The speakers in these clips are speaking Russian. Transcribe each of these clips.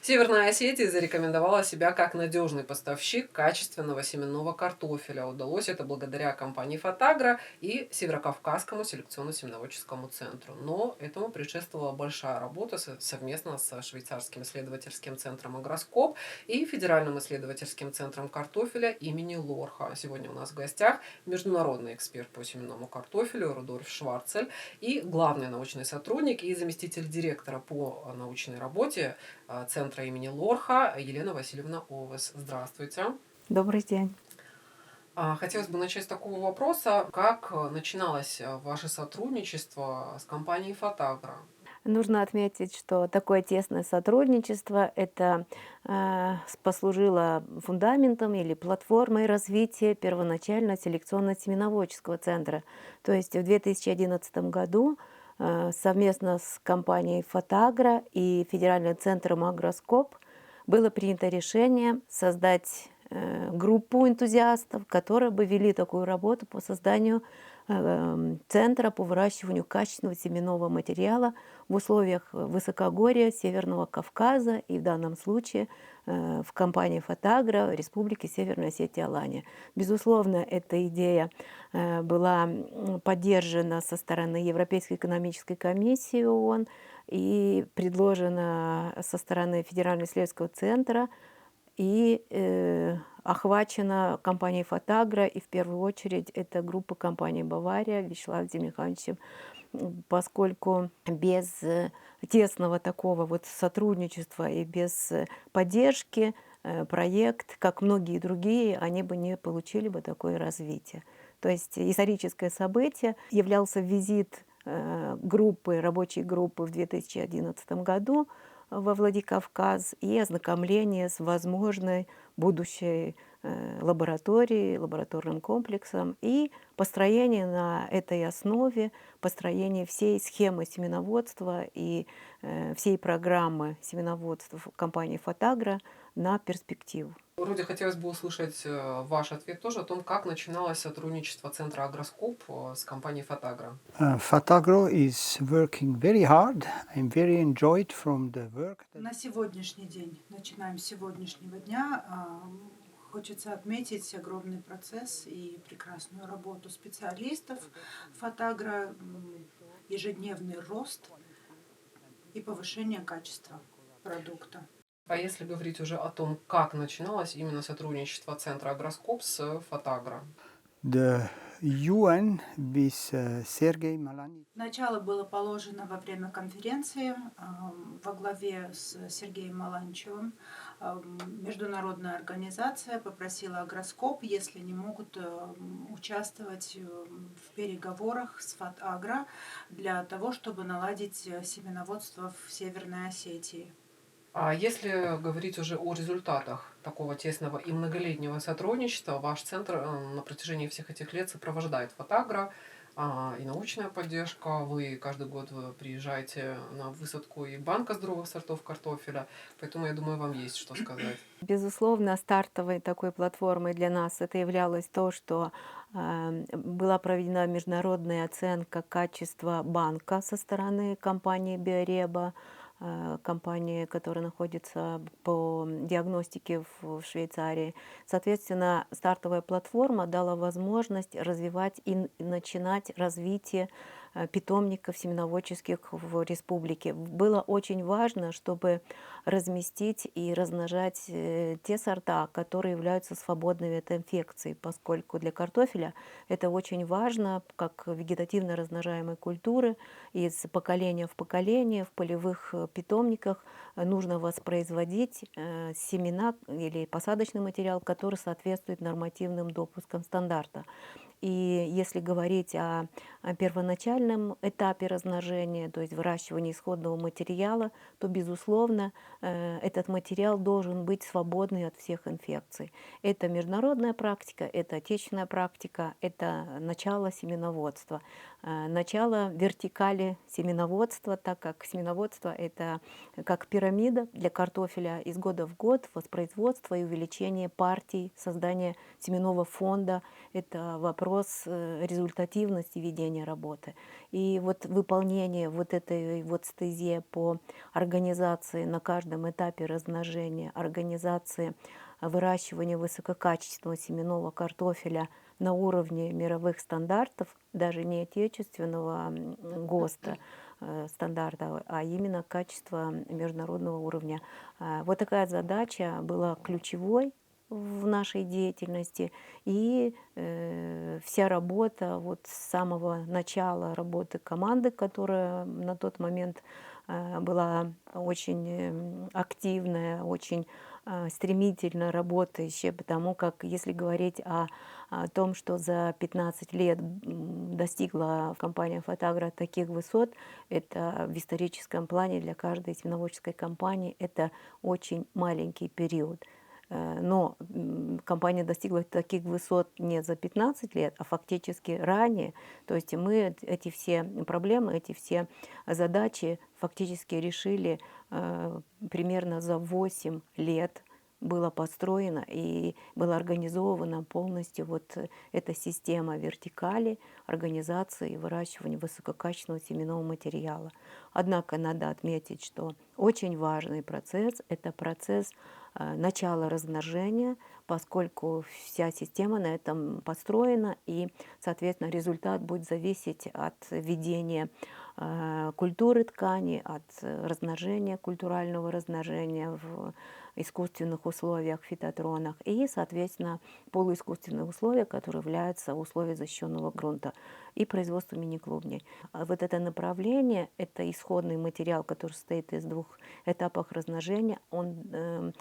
Северная Осетия зарекомендовала себя как надежный поставщик качественного семенного картофеля. Удалось это благодаря компании «Фотагра» и Северокавказскому селекционно-семеноводческому центру. Но этому предшествовала большая работа совместно с швейцарским исследовательским центром «Агроскоп» и Федеральным исследовательским центром картофеля имени Лорха. Сегодня у нас в гостях международный эксперт по семенному картофелю Рудольф Шварцель и главный научный сотрудник и заместитель директора по научной работе центра имени Лорха Елена Васильевна Овес. Здравствуйте. Добрый день. Хотелось бы начать с такого вопроса. Как начиналось ваше сотрудничество с компанией «Фотагра»? Нужно отметить, что такое тесное сотрудничество это послужило фундаментом или платформой развития первоначально селекционно-семеноводческого центра. То есть в 2011 году совместно с компанией «Фотагра» и Федеральным центром «Агроскоп» было принято решение создать группу энтузиастов, которые бы вели такую работу по созданию центра по выращиванию качественного семенного материала в условиях высокогорья Северного Кавказа и в данном случае в компании «Фотагра» Республики Северная Осетия-Алания. Безусловно, эта идея была поддержана со стороны Европейской экономической комиссии ООН и предложена со стороны Федерального исследовательского центра и охвачена компанией «Фотагра», и в первую очередь это группа компании «Бавария» Вячеславом Демьяновичем, поскольку без тесного такого вот сотрудничества и без поддержки проект, как многие другие, они бы не получили бы такое развитие. То есть историческое событие являлся визит группы, рабочей группы в 2011 году во Владикавказ и ознакомление с возможной будущей лабораторией, лабораторным комплексом и построение на этой основе, построение всей схемы семеноводства и всей программы семеноводства в компании «Фотагра» на перспективу. Вроде хотелось бы услышать ваш ответ тоже о том, как начиналось сотрудничество центра «Агроскоп» с компанией «Фотагра». Fotagro is working very hard. I'm very enjoyed from the work. На сегодняшний день, начинаем с сегодняшнего дня, хочется отметить огромный процесс и прекрасную работу специалистов «Фотагра», ежедневный рост и повышение качества продукта. А если говорить уже о том, как начиналось именно сотрудничество центра «Агроскоп» с «Фотагра»? The UN with Sergei Malanin. Начало было положено во время конференции во главе с Сергеем Маланичевым. Международная организация попросила «Агроскоп», если не могут участвовать в переговорах с «Фотагра» для того, чтобы наладить семеноводство в Северной Осетии. А если говорить уже о результатах такого тесного и многолетнего сотрудничества, ваш центр на протяжении всех этих лет сопровождает «Фотагра», и научная поддержка. Вы каждый год приезжаете на высадку и банка здоровых сортов картофеля, поэтому, я думаю, вам есть что сказать. Безусловно, стартовой такой платформой для нас это являлось то, что была проведена международная оценка качества банка со стороны компании «Биореба», компании, которая находится по диагностике в Швейцарии. Соответственно, стартовая платформа дала возможность развивать и начинать развитие питомников семеноводческих в республике. Было очень важно, чтобы разместить и размножать те сорта, которые являются свободными от инфекций, поскольку для картофеля это очень важно, как вегетативно размножаемой культуры, из поколения в поколение в полевых питомниках нужно воспроизводить семена или посадочный материал, который соответствует нормативным допускам стандарта. И если говорить о первоначальном этапе размножения, то есть выращивания исходного материала, то, безусловно, этот материал должен быть свободный от всех инфекций. Это международная практика, это отечественная практика, это начало семеноводства, начало вертикали семеноводства, так как семеноводство — это как пирамида для картофеля из года в год, воспроизводство и увеличение партий, создание семенного фонда — это вопрос вопрос результативности ведения работы. И вот выполнение вот этой вот стезии по организации на каждом этапе размножения, организации выращивания высококачественного семенного картофеля на уровне мировых стандартов, даже не отечественного ГОСТа стандарта, а именно качество международного уровня. Вот такая задача была ключевой в нашей деятельности, и вся работа вот с самого начала работы команды, которая на тот момент была очень активная, очень стремительно работающая, потому как если говорить о том, что за 15 лет достигла компания «Фотагра» таких высот, это в историческом плане для каждой семеноводческой компании это очень маленький период. Но компания достигла таких высот не за 15 лет, а фактически ранее. То есть мы эти все проблемы, эти все задачи фактически решили примерно за 8 лет. Было построено и была организована полностью вот эта система вертикали организации и выращивания высококачественного семенного материала. Однако надо отметить, что очень важный процесс – это процесс начала размножения, поскольку вся система на этом построена, и, соответственно, результат будет зависеть от ведения культуры ткани, от размножения, культурального размножения в искусственных условиях, фитотронах, и, соответственно, полуискусственные условия, которые являются условия защищенного грунта, и производство мини-клубней. Вот это направление, это исходный материал, который состоит из 2 этапов размножения, он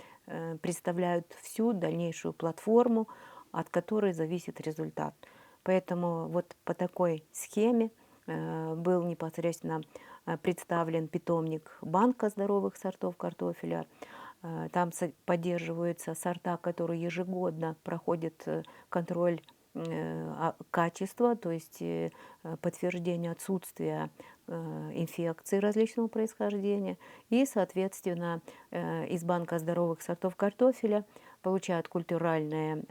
представляет всю дальнейшую платформу, от которой зависит результат. Поэтому вот по такой схеме был непосредственно представлен питомник банка здоровых сортов картофеля. Там поддерживаются сорта, которые ежегодно проходят контроль качества, то есть подтверждение отсутствия инфекций различного происхождения. И, соответственно, из банка здоровых сортов картофеля получают культуральные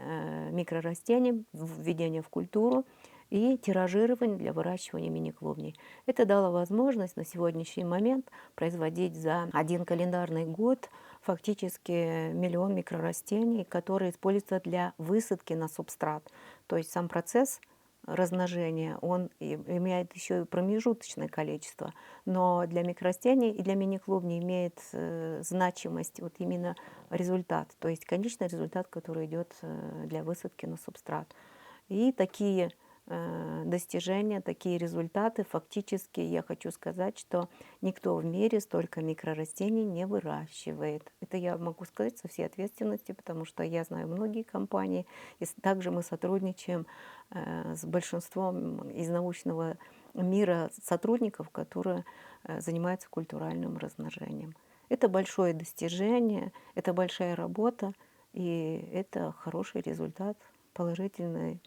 микрорастения, введение в культуру и тиражирование для выращивания мини-клубней. Это дало возможность на сегодняшний момент производить за 1 календарный год фактически 1 миллион микрорастений, которые используются для высадки на субстрат. То есть сам процесс размножения, он имеет еще и промежуточное количество, но для микрорастений и для мини-клубней имеет значимость вот именно результат, то есть конечный результат, который идет для высадки на субстрат. И такие достижения, такие результаты, фактически я хочу сказать, что никто в мире столько микрорастений не выращивает. Это я могу сказать со всей ответственностью, потому что я знаю многие компании, и также мы сотрудничаем с большинством из научного мира сотрудников, которые занимаются культуральным размножением. Это большое достижение, это большая работа, и это хороший результат, положительный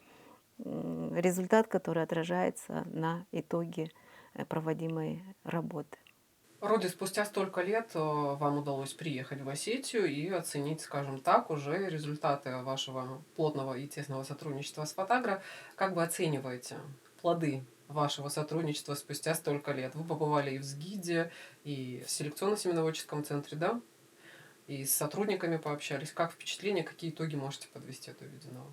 результат, который отражается на итоге проводимой работы. Роди, спустя столько лет вам удалось приехать в Осетию и оценить, скажем так, уже результаты вашего плотного и тесного сотрудничества с Фотагра. Как вы оцениваете плоды вашего сотрудничества спустя столько лет? Вы побывали и в СГИДе, и в селекционно-семеноводческом центре, да? И с сотрудниками пообщались. Как впечатление, какие итоги можете подвести от увиденного?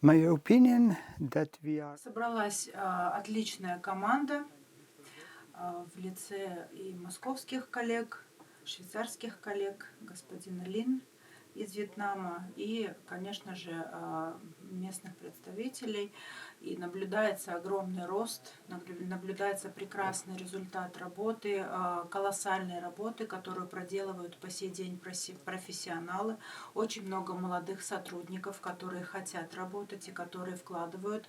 My opinion that we are Собралась отличная команда в лице и московских коллег, швейцарских коллег, господина Лин из Вьетнама и, конечно же, местных представителей. И наблюдается огромный рост, наблюдается прекрасный результат работы, колоссальной работы, которую проделывают по сей день профессионалы. Очень много молодых сотрудников, которые хотят работать и которые вкладывают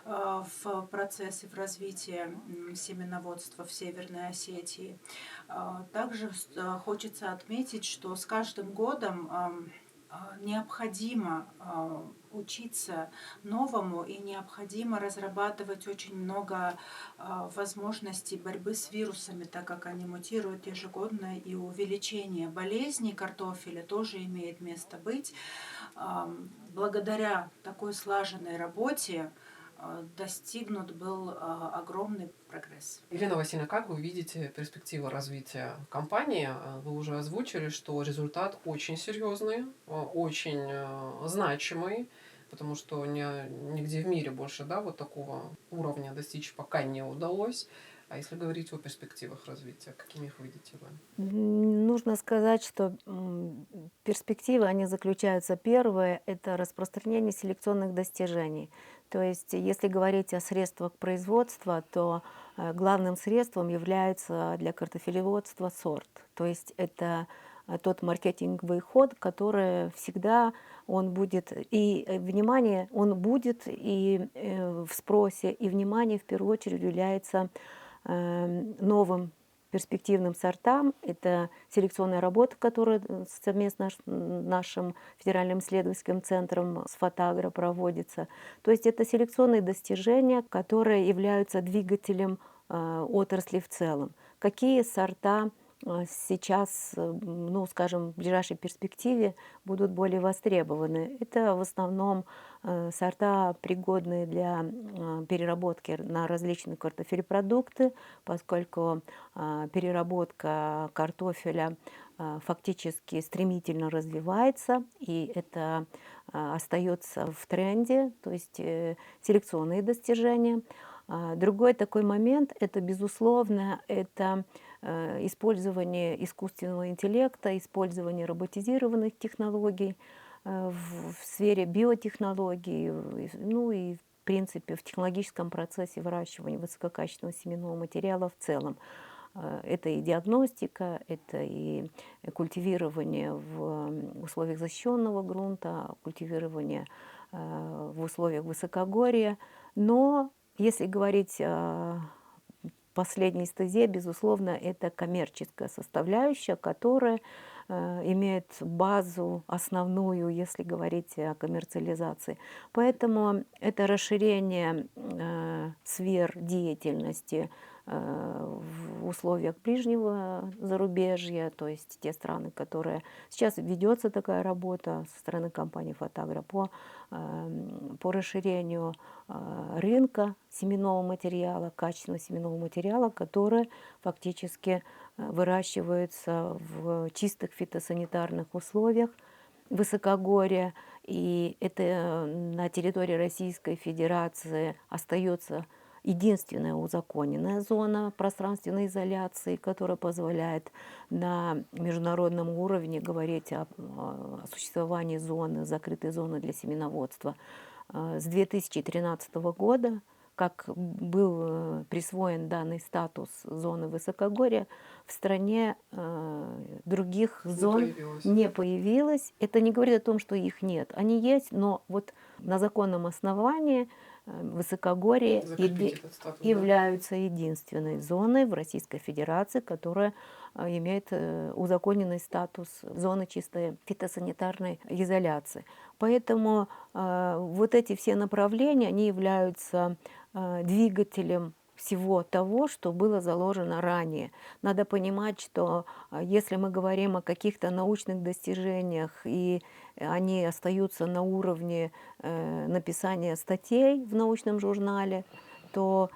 в процессы, в развитие семеноводства в Северной Осетии. Также хочется отметить, что с каждым годом необходимо учиться новому и необходимо разрабатывать очень много возможностей борьбы с вирусами, так как они мутируют ежегодно, и увеличение болезней картофеля тоже имеет место быть. Благодаря такой слаженной работе достигнут был огромный прогресс. Елена Васильевна, как вы видите перспективы развития компании? Вы уже озвучили, что результат очень серьезный, очень значимый, потому что нигде в мире больше, да, вот такого уровня достичь пока не удалось. А если говорить о перспективах развития, какими их видите вы? Нужно сказать, что перспективы, они заключаются. Первое– это распространение селекционных достижений. То есть, если говорить о средствах производства, то главным средством является для картофелеводства сорт. То есть, это тот маркетинговый ход, который всегда он будет, и внимание, он будет и в спросе, и внимание в первую очередь уделяется новым перспективным сортам. Это селекционная работа, которая совместно с нашим федеральным исследовательским центром с Фотагро проводится. То есть это селекционные достижения, которые являются двигателем отрасли в целом. Какие сорта сейчас, ну, скажем, в ближайшей перспективе будут более востребованы? Это в основном сорта, пригодные для переработки на различные картофелепродукты, поскольку переработка картофеля фактически стремительно развивается, и это остается в тренде, то есть селекционные достижения. Другой такой момент, это, безусловно, это использование искусственного интеллекта, использование роботизированных технологий в сфере биотехнологий, ну и в принципе в технологическом процессе выращивания высококачественного семенного материала в целом. Это и диагностика, это и культивирование в условиях защищенного грунта, культивирование в условиях высокогорья. Но если говорить о последней стезе, безусловно, это коммерческая составляющая, которая имеет базу основную, если говорить о коммерциализации. Поэтому это расширение сфер деятельности в условиях ближнего зарубежья, то есть те страны, которые... Сейчас ведется такая работа со стороны компании «Фотагро» по расширению рынка семенного материала, качественного семенного материала, который фактически выращивается в чистых фитосанитарных условиях высокогорья. И это на территории Российской Федерации остается единственная узаконенная зона пространственной изоляции, которая позволяет на международном уровне говорить о существовании зоны, закрытой зоны для семеноводства. С 2013 года, как был присвоен данный статус зоны высокогорья, в стране других зон не появилось. Это не говорит о том, что их нет. Они есть, но вот на законном основании высокогорье являются единственной зоной в Российской Федерации, которая имеет узаконенный статус зоны чистой фитосанитарной изоляции. Поэтому вот эти все направления, они являются двигателем всего того, что было заложено ранее. Надо понимать, что если мы говорим о каких-то научных достижениях, и они остаются на уровне написания статей в научном журнале, то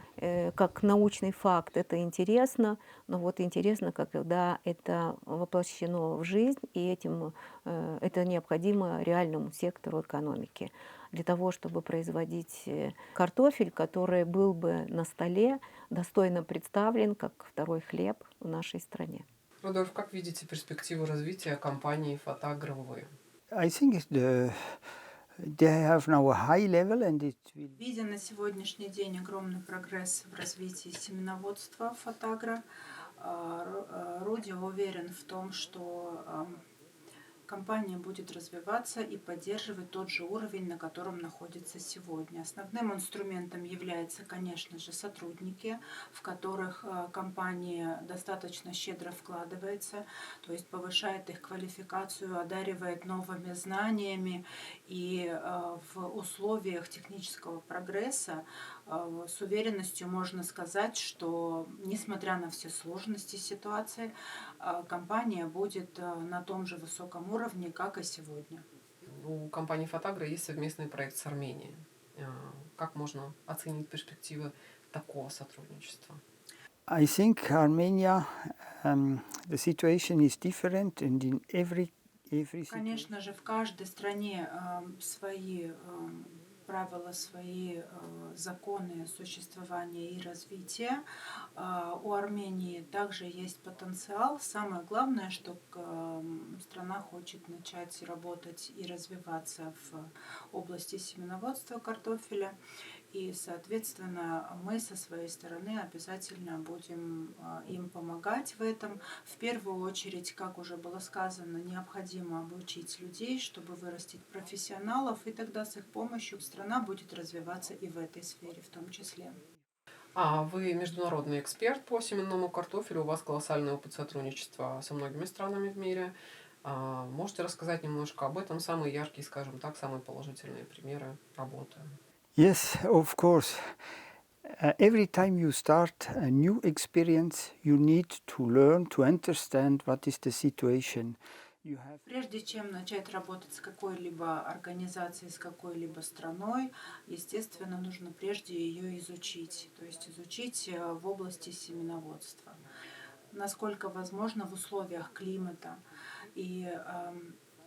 как научный факт это интересно, но вот интересно, когда это воплощено в жизнь, и этим это необходимо реальному сектору экономики для того, чтобы производить картофель, который был бы на столе, достойно представлен как второй хлеб в нашей стране. Рудольф, как видите перспективу развития компании «Фотагро» вы? I think they have now a high level and it will... Видя на сегодняшний день огромный прогресс в развитии семеноводства «Фотагро», Руди уверен в том, что компания будет развиваться и поддерживать тот же уровень, на котором находится сегодня. Основным инструментом являются, конечно же, сотрудники, в которых компания достаточно щедро вкладывается, то есть повышает их квалификацию, одаривает новыми знаниями. И в условиях технического прогресса с уверенностью можно сказать, что, несмотря на все сложности ситуации, компания будет на том же высоком уровне, как и сегодня. У компании «Фотагро» есть совместный проект с Арменией. Как можно оценить перспективы такого сотрудничества? I think Armenia, the situation is different, and in every situation. Конечно же, в каждой стране свои правила, свои законы существования и развития. У Армении также есть потенциал. Самое главное, что страна хочет начать работать и развиваться в области семеноводства картофеля. И, соответственно, мы со своей стороны обязательно будем им помогать в этом. В первую очередь, как уже было сказано, необходимо обучить людей, чтобы вырастить профессионалов, и тогда с их помощью страна будет развиваться и в этой сфере в том числе. А вы международный эксперт по семенному картофелю, у вас колоссальный опыт сотрудничества со многими странами в мире. Можете рассказать немножко об этом, самые яркие, скажем так, самые положительные примеры работы? Yes, of course. Every time you start a new experience, you need to learn to understand what is the situation. You have Прежде чем начать работать с какой-либо организацией, с какой-либо страной, естественно, нужно прежде ее изучить, то есть изучить в области семеноводства. Насколько возможно в условиях климата. И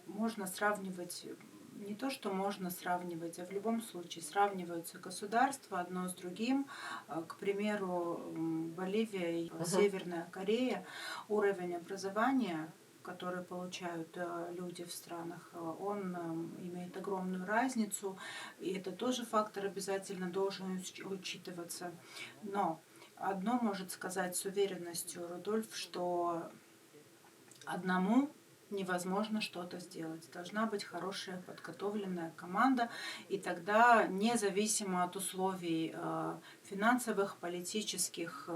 можно сравнивать, не то, что можно сравнивать, а в любом случае сравниваются государства одно с другим. К примеру, Боливия и Северная Корея, уровень образования, который получают люди в странах, он имеет огромную разницу, и это тоже фактор обязательно должен учитываться. Но одно может сказать с уверенностью Рудольф, что одному невозможно что-то сделать. Должна быть хорошая подготовленная команда, и тогда, независимо от условий финансовых, политических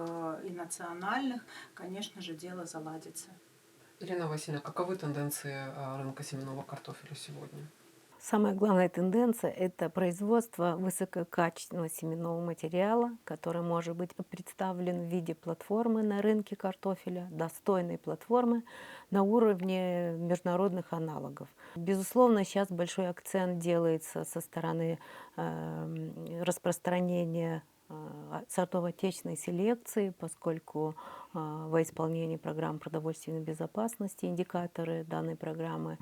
и национальных, конечно же, дело заладится. Ирина Васильевна, каковы тенденции рынка семенного картофеля сегодня? Самая главная тенденция – это производство высококачественного семенного материала, который может быть представлен в виде платформы на рынке картофеля, достойной платформы на уровне международных аналогов. Безусловно, сейчас большой акцент делается со стороны распространения сортов отечественной селекции, поскольку во исполнении программ продовольственной безопасности индикаторы данной программы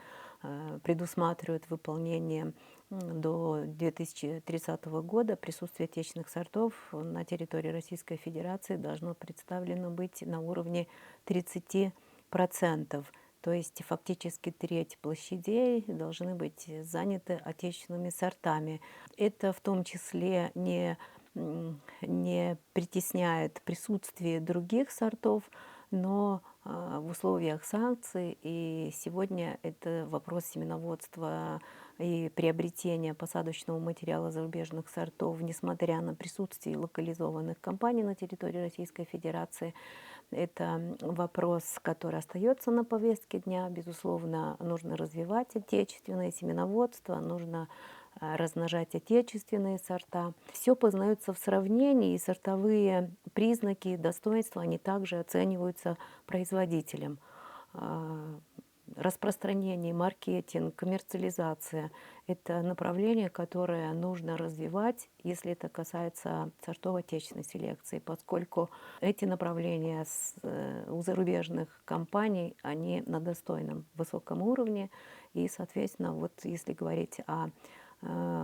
предусматривают выполнение до 2030 года присутствие отечественных сортов на территории Российской Федерации должно представлено быть на уровне 30%. То есть фактически треть площадей должны быть заняты отечественными сортами. Это в том числе не притесняет присутствие других сортов, но в условиях санкций, и сегодня это вопрос семеноводства и приобретения посадочного материала зарубежных сортов, несмотря на присутствие локализованных компаний на территории Российской Федерации, это вопрос, который остается на повестке дня. Безусловно, нужно развивать отечественное семеноводство, нужно размножать отечественные сорта. Все познается в сравнении, и сортовые признаки, достоинства, они также оцениваются производителем. Распространение, маркетинг, коммерциализация – это направление, которое нужно развивать, если это касается сортов отечественной селекции, поскольку эти направления у зарубежных компаний, они на достойном высоком уровне, и, соответственно, вот если говорить о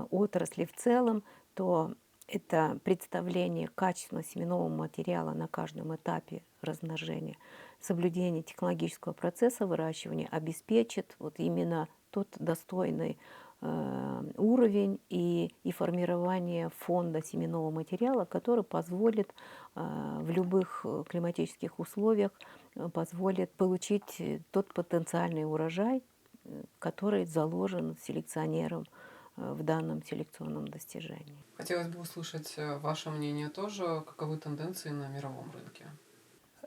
отрасли в целом, то это представление качественного семенного материала на каждом этапе размножения, соблюдение технологического процесса выращивания обеспечит вот именно тот достойный уровень и формирование фонда семенного материала, который позволит в любых климатических условиях позволит получить тот потенциальный урожай, который заложен селекционером в данном селекционном достижении. Хотелось бы услышать ваше мнение тоже, каковы тенденции на мировом рынке.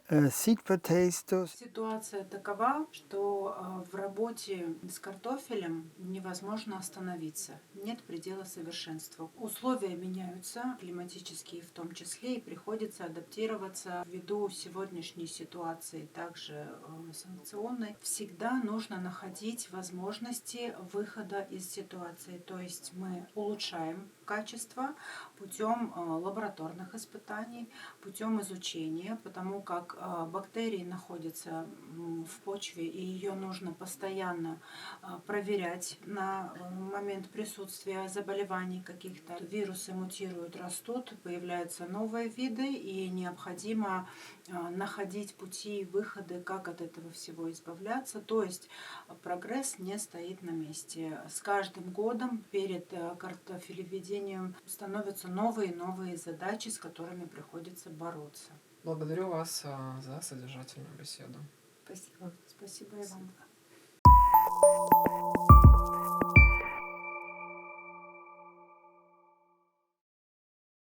seed potatoes. Ситуация такова, что в работе с картофелем невозможно остановиться. Нет предела совершенства. Условия меняются, климатические в том числе, и приходится адаптироваться ввиду сегодняшней ситуации, также санкционной. Всегда нужно находить возможности выхода из ситуации. То есть мы улучшаем качество путем лабораторных испытаний, путем изучения, потому как бактерии находятся в почве, и ее нужно постоянно проверять на момент присутствия заболеваний каких-то. Вирусы мутируют, растут, появляются новые виды, и необходимо находить пути и выходы, как от этого всего избавляться. То есть прогресс не стоит на месте. С каждым годом перед картофелеведением становятся новые и новые задачи, с которыми приходится бороться. Благодарю вас за содержательную беседу. Спасибо. Спасибо и вам.